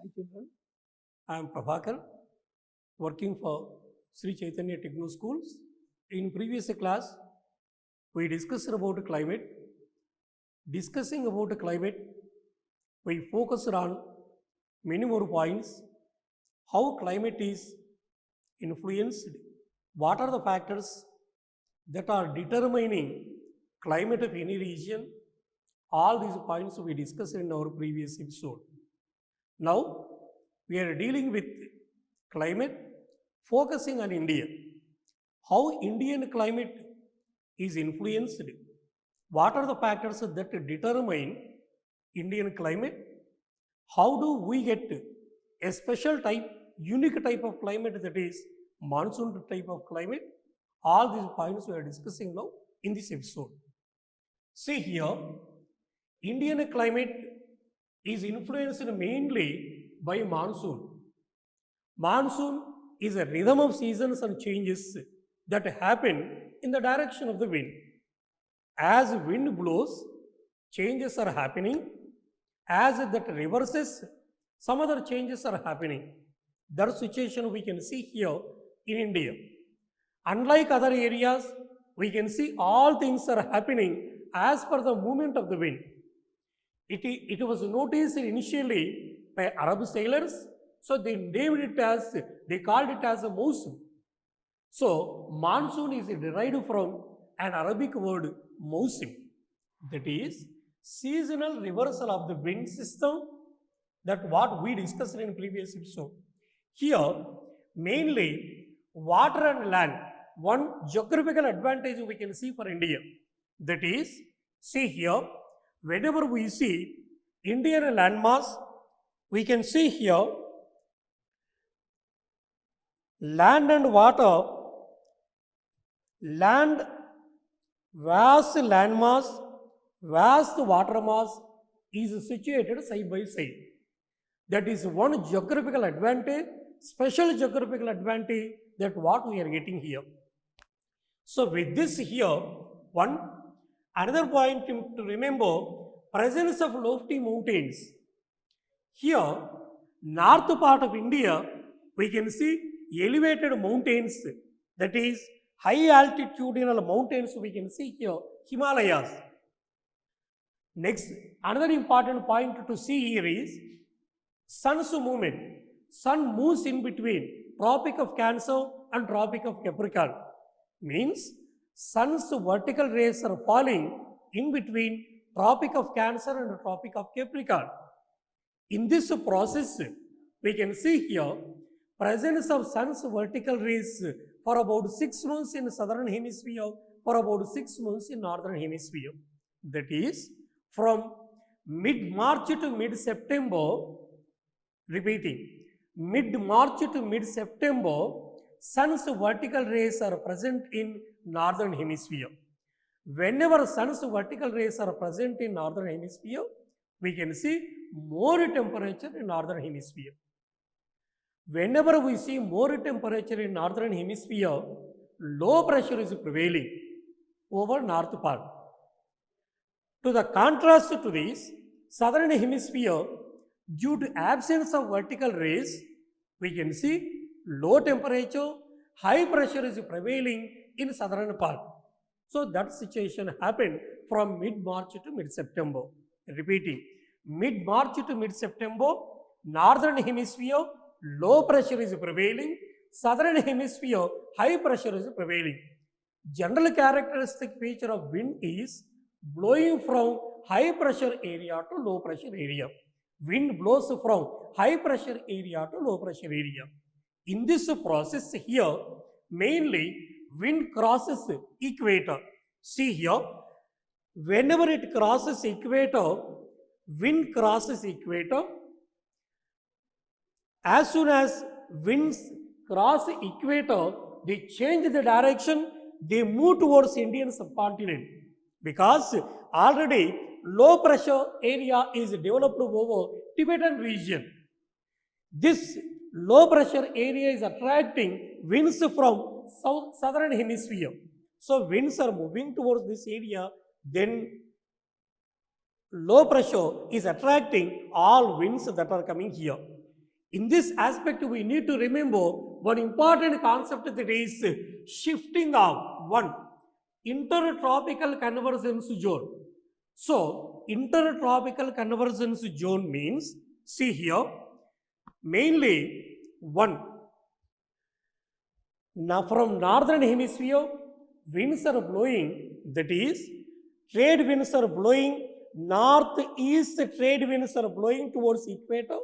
Hi children, I am Prabhakar, working for Sri Chaitanya Techno Schools. In previous class, we discussed about climate. Discussing about climate, we focused on many more points. How climate is influenced, what are the factors that are determining climate of any region. All these points we discussed in our previous episode. Now, we are dealing with climate, focusing on India. How Indian climate is influenced? What are the factors that determine Indian climate? How do we get a special type, unique type of climate, that is monsoon type of climate? All these points we are discussing now in this episode. See here, Indian climate is influenced mainly by monsoon. Monsoon is a rhythm of seasons and changes that happen in the direction of the wind. As wind blows, changes are happening. As that reverses, some other changes are happening. That situation we can see here in India. Unlike other areas, we can see all things are happening as per the movement of the wind. It was noticed initially by Arab sailors, so they named it as, they called it as a monsoon. So, monsoon is derived from an Arabic word mousim, that is seasonal reversal of the wind system, that what we discussed in previous episode. Here, mainly water and land, one geographical advantage we can see for India, that is, see here, whenever we see Indian landmass, we can see here land and water, land, vast landmass, vast water mass is situated side by side. That is one geographical advantage, special geographical advantage, that what we are getting here. So with this here, another point to remember, presence of lofty mountains. Here, north part of India, we can see elevated mountains, that is high altitudinal mountains we can see here, Himalayas. Next, another important point to see here is sun's movement. Sun moves in between Tropic of Cancer and Tropic of Capricorn. Means sun's vertical rays are falling in between Tropic of Cancer and Tropic of Capricorn. In this process, we can see here presence of sun's vertical rays for about 6 months in southern hemisphere, for about 6 months in northern hemisphere. That is from mid-March to mid-September, repeating, mid-March to mid-September, sun's vertical rays are present in northern hemisphere. Whenever sun's vertical rays are present in northern hemisphere, we can see more temperature in northern hemisphere. Whenever we see more temperature in northern hemisphere, low pressure is prevailing over north part. To the contrast to this, southern hemisphere, due to absence of vertical rays, we can see low temperature, high pressure is prevailing in southern part. So that situation happened from mid-March to mid-September. Repeating, mid-March to mid-September, northern hemisphere, low pressure is prevailing, southern hemisphere, high pressure is prevailing. General characteristic feature of wind is blowing from high pressure area to low pressure area. Wind blows from high pressure area to low pressure area. In this process here, mainly wind crosses equator. See here, whenever it crosses equator, wind crosses equator. As soon as winds cross equator, they change the direction, they move towards Indian subcontinent, because already low pressure area is developed over Tibetan region. This low pressure area is attracting winds from southern hemisphere. So winds are moving towards this area, then low pressure is attracting all winds that are coming here. In this aspect, we need to remember one important concept, that is shifting of one intertropical convergence zone. So, intertropical convergence zone means, see here, mainly one. Now, from northern hemisphere, winds are blowing, that is, trade winds are blowing, northeast trade winds are blowing towards equator.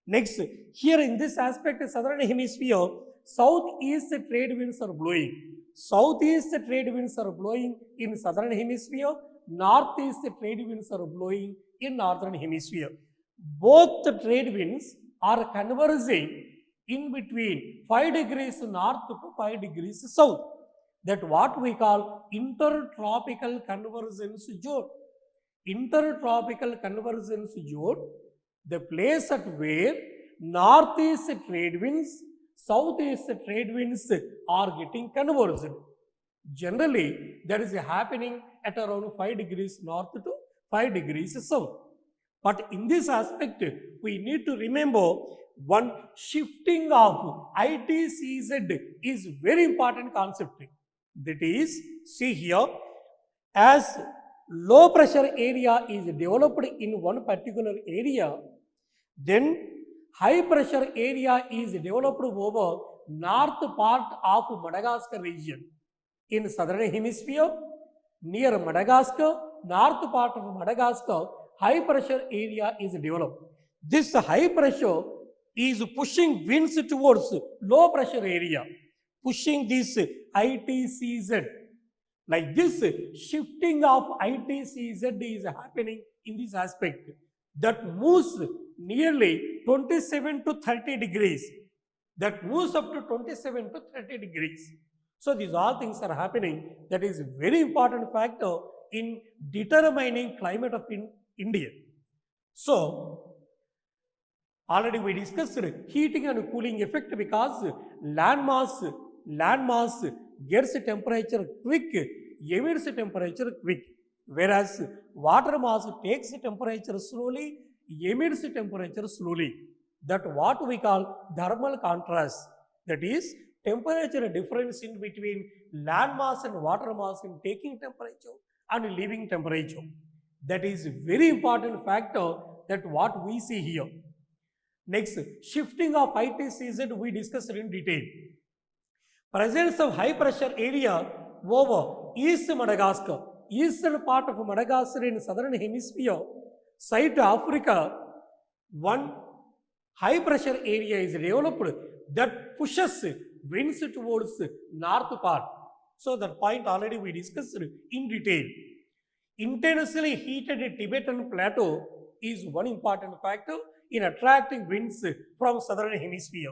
Next, here in this aspect, southern hemisphere, southeast trade winds are blowing. Southeast trade winds are blowing in southern hemisphere, northeast trade winds are blowing in northern hemisphere. Both the trade winds are converging in between 5 degrees north to 5 degrees south. That what we call intertropical convergence zone. Intertropical convergence zone, the place at where northeast trade winds, southeast trade winds are getting converged. Generally, that is happening at around 5 degrees north to 5 degrees south. But in this aspect, we need to remember one shifting of ITCZ is very important concept. That is, see here, as low pressure area is developed in one particular area, then high pressure area is developed over north part of Madagascar region. In southern hemisphere, near Madagascar, north part of Madagascar, high pressure area is developed. This high pressure is pushing winds towards low pressure area, pushing this ITCZ. Like this, shifting of ITCZ is happening in this aspect, that moves nearly 27 to 30 degrees. That moves up to 27 to 30 degrees. So these all things are happening. That is a very important factor in determining climate of India. So already we discussed heating and cooling effect, because land mass gets temperature quick, emits temperature quick, whereas water mass takes temperature slowly, emits temperature slowly. That what we call thermal contrast. That is temperature difference in between land mass and water mass in taking temperature and leaving temperature. That is very important factor, that what we see here. Next, shifting of ITCZ we discussed in detail. Presence of high pressure area over East Madagascar, eastern part of Madagascar in southern hemisphere, side to Africa, one high pressure area is developed that pushes winds towards north part. So that point already we discussed in detail. Intensely heated Tibetan plateau is one important factor in attracting winds from southern hemisphere.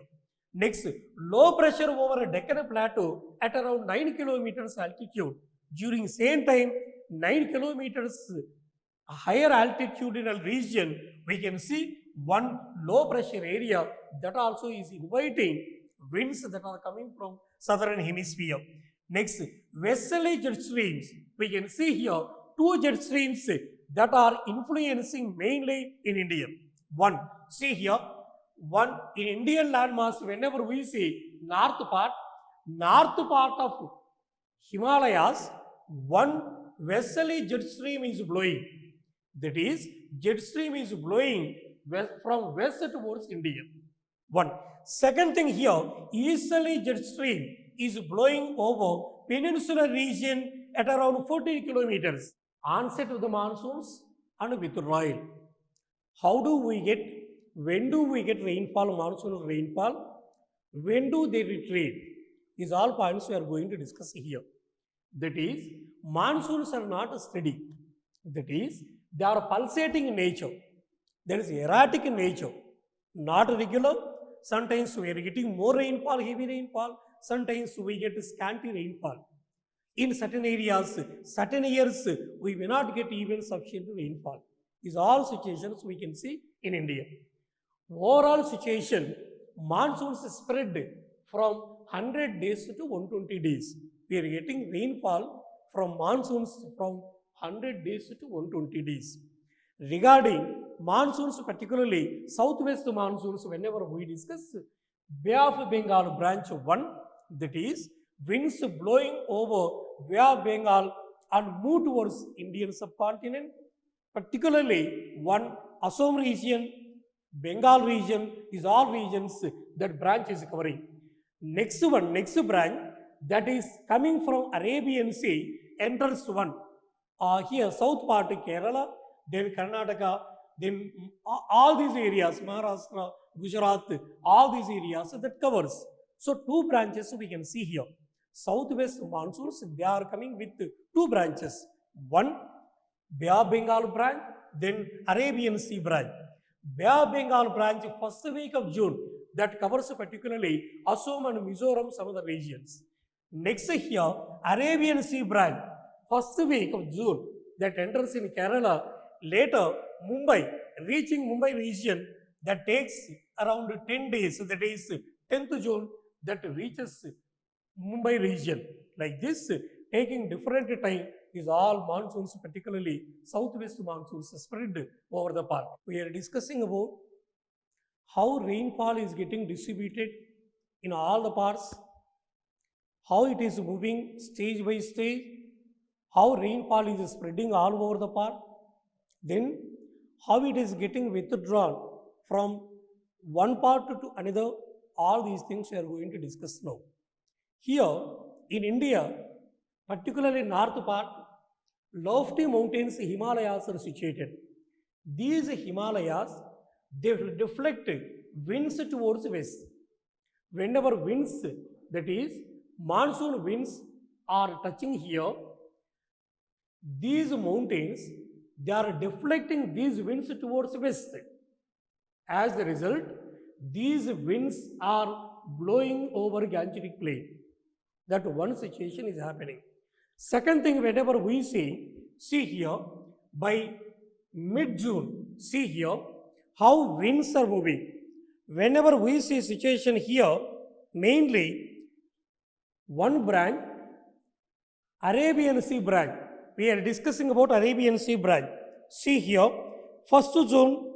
Next, low pressure over a Deccan plateau at around 9 kilometers altitude. During same time, 9 kilometers higher altitudinal region, we can see one low pressure area that also is inviting winds that are coming from southern hemisphere. Next, westerly jet streams. We can see here two jet streams that are influencing mainly in India. One, see here, one in Indian landmass, whenever we see north part of Himalayas, one westerly jet stream is blowing. That is, jet stream is blowing from west towards India. One. Second thing here, easterly jet stream is blowing over peninsular region at around 14 kilometers. Onset of the monsoons and withdrawal. How do we get, when do we get rainfall, monsoon rainfall? When do they retreat? These all points we are going to discuss here. That is, monsoons are not steady. That is, they are pulsating in nature. There is erratic in nature, not regular. Sometimes we are getting more rainfall, heavy rainfall. Sometimes we get scanty rainfall. In certain areas, certain years, we may not get even sufficient rainfall. These all situations we can see in India. Overall situation, monsoons spread from 100 days to 120 days. We are getting rainfall from monsoons from 100 days to 120 days. Regarding monsoons, particularly southwest monsoons, whenever we discuss Bay of Bengal branch 1, that is winds blowing over Bay of Bengal and move towards Indian subcontinent, particularly one Assam region, Bengal region, is all regions that branch is covering. Next one, next branch that is coming from Arabian Sea enters one. Here south part Kerala, then Karnataka, then all these areas, Maharashtra, Gujarat, all these areas that covers. So two branches we can see here. Southwest monsoons, they are coming with two branches. One, Bay of Bengal branch, then Arabian Sea branch. Bay of Bengal branch, first week of June, that covers particularly Assam and Mizoram, some of the regions. Next here, Arabian Sea branch, first week of June, that enters in Kerala. Later, Mumbai, reaching Mumbai region, that takes around 10 days, so that is 10th June, that reaches Mumbai region. Like this, taking different time, is all monsoons, particularly southwest monsoons, spread over the part. We are discussing about how rainfall is getting distributed in all the parts, how it is moving stage by stage, how rainfall is spreading all over the part, then how it is getting withdrawn from one part to another. All these things we are going to discuss now. Here in India, particularly north part, lofty mountains, Himalayas are situated. These Himalayas, they deflect winds towards west. Whenever winds, that is monsoon winds, are touching here, these mountains, they are deflecting these winds towards west. As a result, these winds are blowing over Gangetic Plain. That one situation is happening. Second thing, whenever we see here, by mid-June, see here, how winds are moving. Whenever we see situation here, mainly one branch, Arabian Sea branch. We are discussing about Arabian Sea branch. See here, 1st June,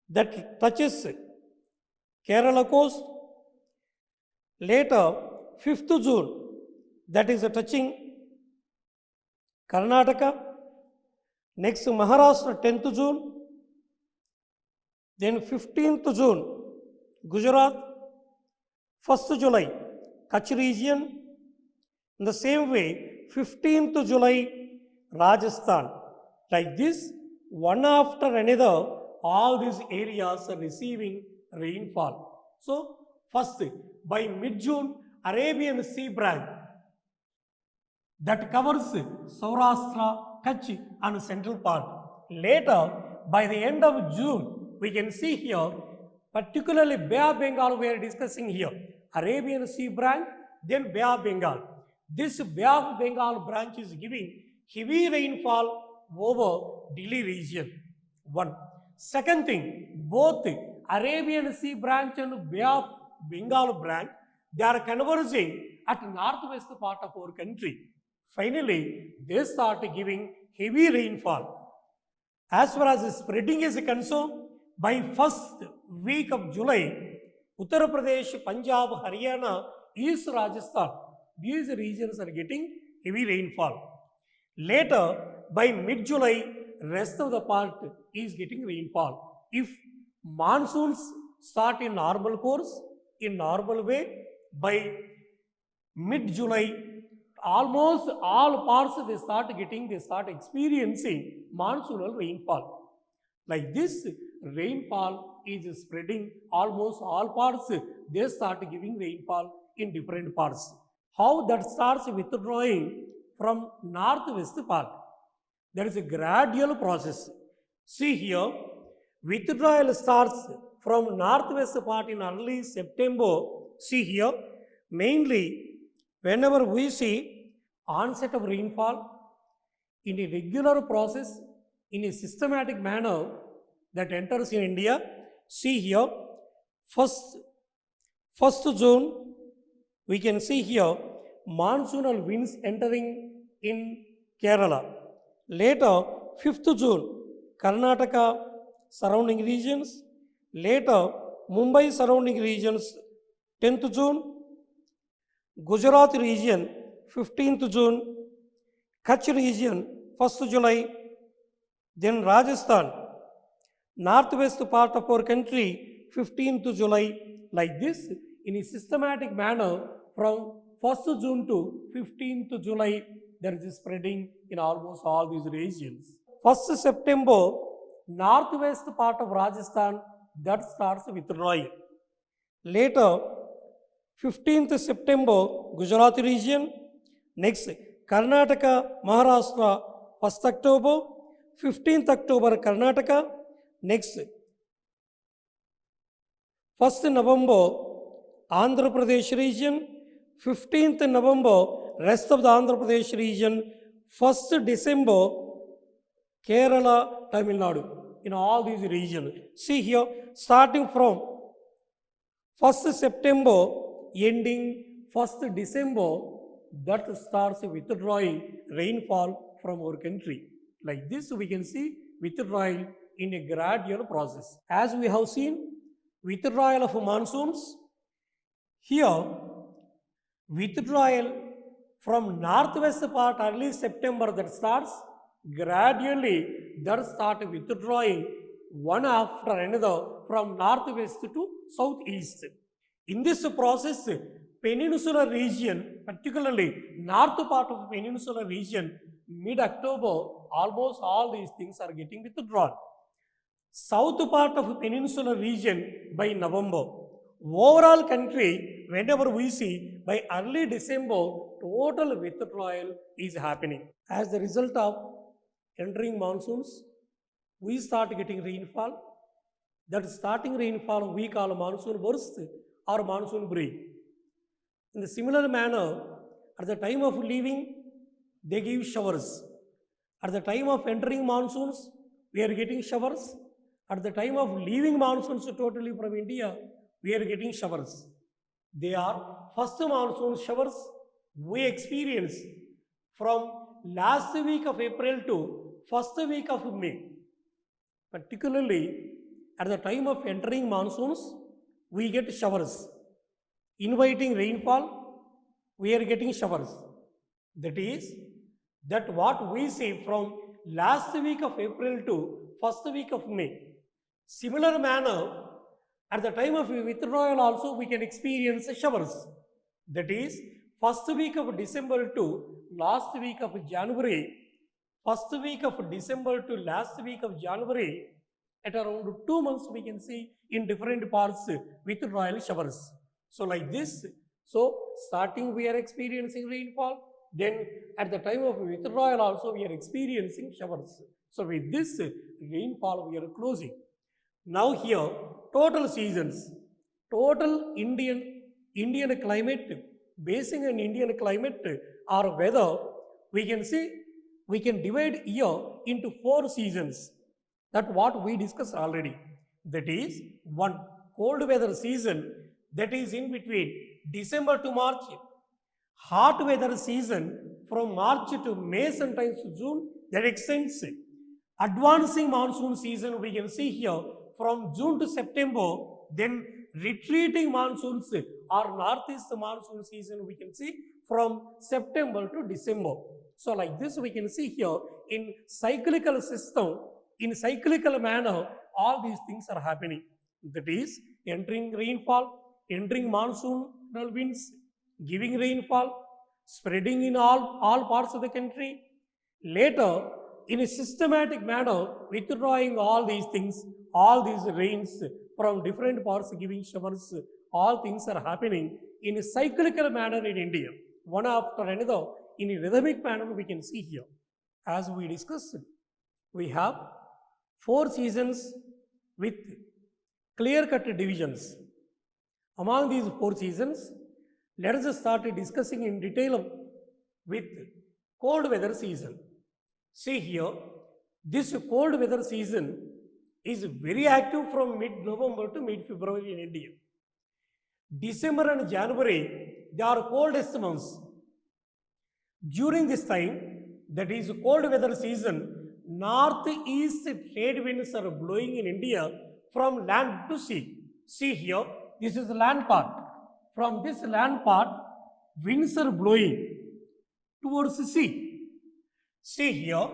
that touches Kerala coast. Later, 5th June, that is touching Karnataka. Next, Maharashtra, 10th June. Then 15th June, Gujarat. 1st July, Kutch region. In the same way, 15th July, Rajasthan. Like this, one after another, all these areas are receiving rainfall. So, first, by mid-June, Arabian Sea branch, that covers Saurashtra, Kutch and central part. Later, by the end of June, we can see here, particularly Bay of Bengal we are discussing here. Arabian Sea branch, then Bay of Bengal. This Bay of Bengal branch is giving heavy rainfall over Delhi region. One. Second thing, both Arabian Sea branch and Bay of Bengal branch, they are converging at northwest part of our country. Finally, they start giving heavy rainfall. As far as spreading is concerned, by first week of July, Uttar Pradesh, Punjab, Haryana, East Rajasthan, these regions are getting heavy rainfall. Later, by mid-July, rest of the part is getting rainfall. If monsoons start in normal course, in normal way, by mid-July, almost all parts they start experiencing monsoonal rainfall. Like this, rainfall is spreading almost all parts, they start giving rainfall in different parts. How that starts withdrawing from northwest part? There is a gradual process. See here, withdrawal starts from northwest part in early September. See here, mainly whenever we see onset of rainfall in a regular process, in a systematic manner that enters in India. See here, first June, we can see here monsoonal winds entering in Kerala. Later, 5th June, Karnataka, surrounding regions. Later, Mumbai surrounding regions 10th June, Gujarat region 15th June, Kutch region 1st July, then Rajasthan, northwest part of our country 15th July, like this in a systematic manner from 1st June to 15th July, there is spreading in almost all these regions. 1st September, northwest part of Rajasthan, that starts withdrawing. Later, 15th September, Gujarat region. Next, Karnataka, Maharashtra, 1st October. 15th October, Karnataka. Next, 1st November, Andhra Pradesh region. 15th November, rest of the Andhra Pradesh region. 1st December, Kerala, Tamil Nadu. In all these regions. See here, starting from 1st September, ending 1st December, that starts withdrawing rainfall from our country. Like this, we can see withdrawal in a gradual process. As we have seen, withdrawal of monsoons. Here, withdrawal from northwest part early September that starts, gradually that start withdrawing one after another from northwest to southeast. In this process, peninsular region, particularly north part of peninsular region, mid-October, almost all these things are getting withdrawn. South part of peninsular region by November. Overall country, whenever we see, by early December, total withdrawal is happening. As the result of entering monsoons, we start getting rainfall. That starting rainfall we call monsoon burst or monsoon break. In the similar manner, at the time of leaving, they give showers. At the time of entering monsoons, we are getting showers. At the time of leaving monsoons totally from India, we are getting showers. They are first monsoon showers we experience from last week of April to first week of May. Particularly at the time of entering monsoons, we get showers. Inviting rainfall, we are getting showers. That is, that what we see from last week of April to first week of May. Similar manner, at the time of withdrawal also we can experience showers. That is, first week of December to last week of January. First week of December to last week of January, at around 2 months we can see in different parts withdrawal showers. So like this, so starting we are experiencing rainfall, then at the time of withdrawal also we are experiencing showers. So with this rainfall we are closing. Now here, total seasons, total Indian climate, basing on Indian climate or weather, we can see, we can divide year into 4 seasons. That what we discussed already. That is, one cold weather season, that is in between December to March. Hot weather season from March to May, sometimes to June, that extends. Advancing monsoon season we can see here from June to September, then retreating monsoons or northeast monsoon season we can see from September to December. So like this we can see here in cyclical system, in cyclical manner, all these things are happening. That is, entering rainfall, entering monsoonal winds, giving rainfall, spreading in all parts of the country. Later, in a systematic manner, withdrawing all these things, all these rains from different parts, giving showers, all things are happening in a cyclical manner in India. One after another, in a rhythmic manner we can see here. As we discussed, we have 4 seasons with clear-cut divisions. Among these 4 seasons, let us start discussing in detail with cold weather season. See here, this cold weather season is very active from mid-November to mid-February in India. December and January, they are coldest months. During this time, that is cold weather season, northeast trade winds are blowing in India from land to sea. See here, this is the land part. From this land part, winds are blowing towards the sea. See here,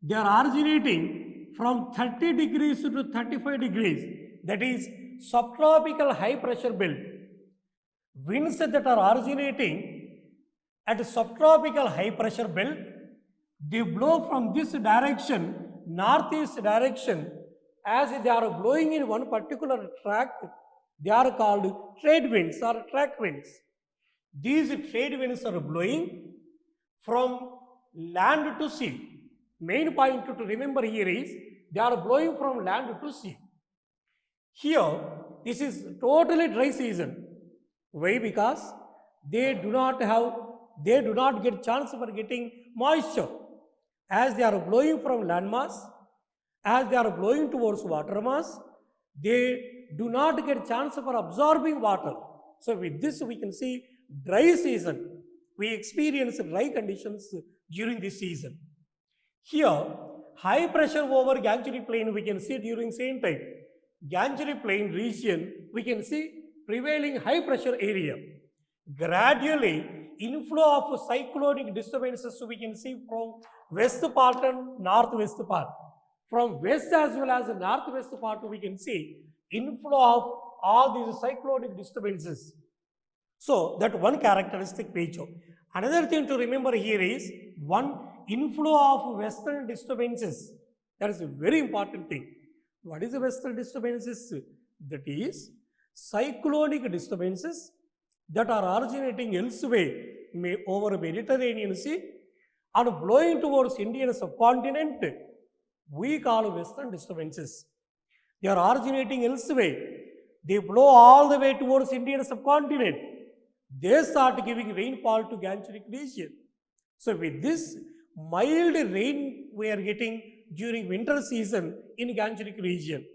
they are originating from 30 degrees to 35 degrees. That is subtropical high pressure belt. Winds that are originating at a subtropical high pressure belt, they blow from this direction, northeast direction, as they are blowing in one particular track, they are called trade winds or track winds. These trade winds are blowing from land to sea. Main point to remember here is they are blowing from land to sea. Here, this is totally dry season. Why? Because they do not get chance for getting moisture. As they are blowing from land mass, as they are blowing towards water mass, they do not get chance for absorbing water. So with this we can see dry season. We experience dry conditions during this season. Here, high pressure over Gangetic Plain we can see during same time. Gangetic Plain region we can see prevailing high pressure area. Gradually, inflow of cyclonic disturbances we can see from west part and northwest part. From west as well as northwest part we can see inflow of all these cyclonic disturbances. So that one characteristic feature. Another thing to remember here is one inflow of western disturbances. That is a very important thing. What is the western disturbances? That is cyclonic disturbances that are originating elsewhere over Mediterranean Sea and blowing towards Indian subcontinent, we call western disturbances. They are originating elsewhere. They blow all the way towards Indian subcontinent. They start giving rainfall to Gangetic region. So with this mild rain we are getting during winter season in Gangetic region.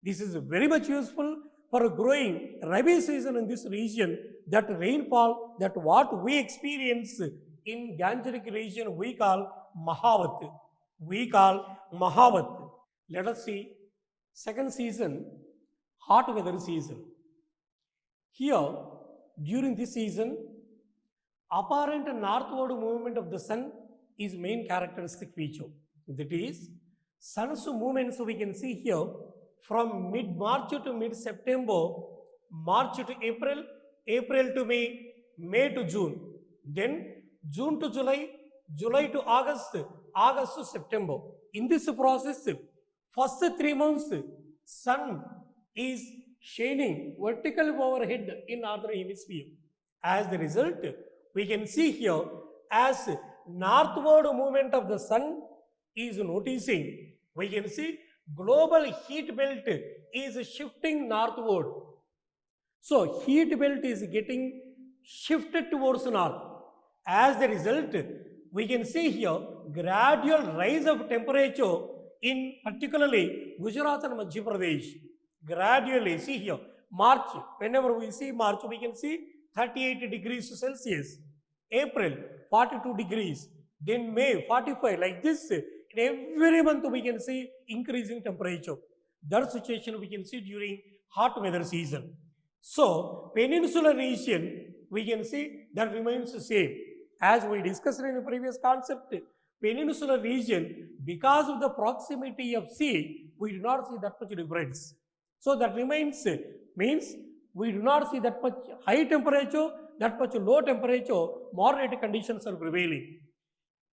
This is very much useful for growing Rabi season in this region. That rainfall, that what we experience in Gangetic region we call Mahavat. We call Mahavat. Let us see second season, hot weather season. Here, during this season, apparent northward movement of the sun is main characteristic feature. That is, sun's movements we can see here from mid-March to mid-September, March to April, April to May, May to June, then June to July, July to August, August to September. In this process, first 3 months, sun is shining vertically overhead in northern hemisphere. As the result, we can see here as northward movement of the sun is noticing, we can see global heat belt is shifting northward. So heat belt is getting shifted towards north. As the result, we can see here gradual rise of temperature in particularly Gujarat and Madhya Pradesh. Gradually, see here, March, whenever we see March, we can see 38 degrees Celsius. April, 42 degrees. Then May, 45, like this. In every month, we can see increasing temperature. That situation we can see during hot weather season. So, peninsular region, we can see that remains the same. As we discussed in the previous concept, peninsular region, because of the proximity of sea, we do not see that much difference. So that remains, means we do not see that much high temperature, that much low temperature, moderate conditions are prevailing.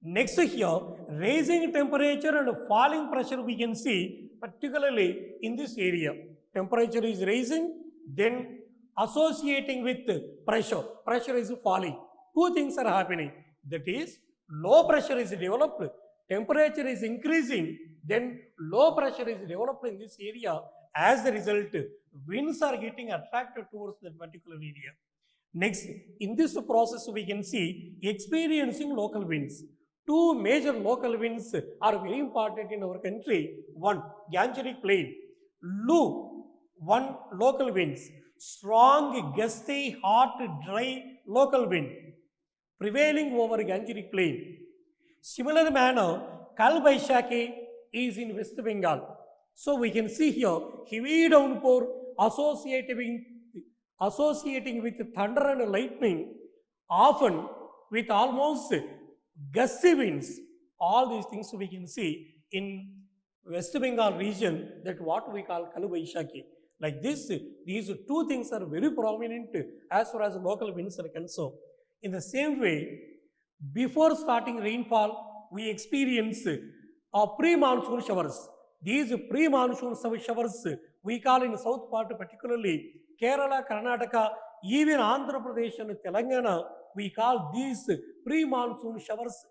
Next here, rising temperature and falling pressure we can see, particularly in this area. Temperature is rising, then associating with pressure, pressure is falling. Two things are happening. That is, low pressure is developed, temperature is increasing, then low pressure is developed in this area. As a result, winds are getting attracted towards that particular area. Next, in this process, we can see experiencing local winds. Two major local winds are very important in our country. One, Gangetic Plain. Lu, one local winds. Strong, gusty, hot, dry local wind prevailing over Gangetic Plain. Similar manner, Kal Baishakhi is in West Bengal. So we can see here heavy downpour associating with thunder and lightning, often with almost gusty winds. All these things we can see in West Bengal region, that what we call Kalu Baishakhi. Like this, these two things are very prominent as far as local winds are concerned. In the same way, before starting rainfall, we experience pre-monsoon showers. These pre-monsoon showers we call in south part, particularly Kerala, Karnataka, even Andhra Pradesh and Telangana, we call these pre-monsoon showers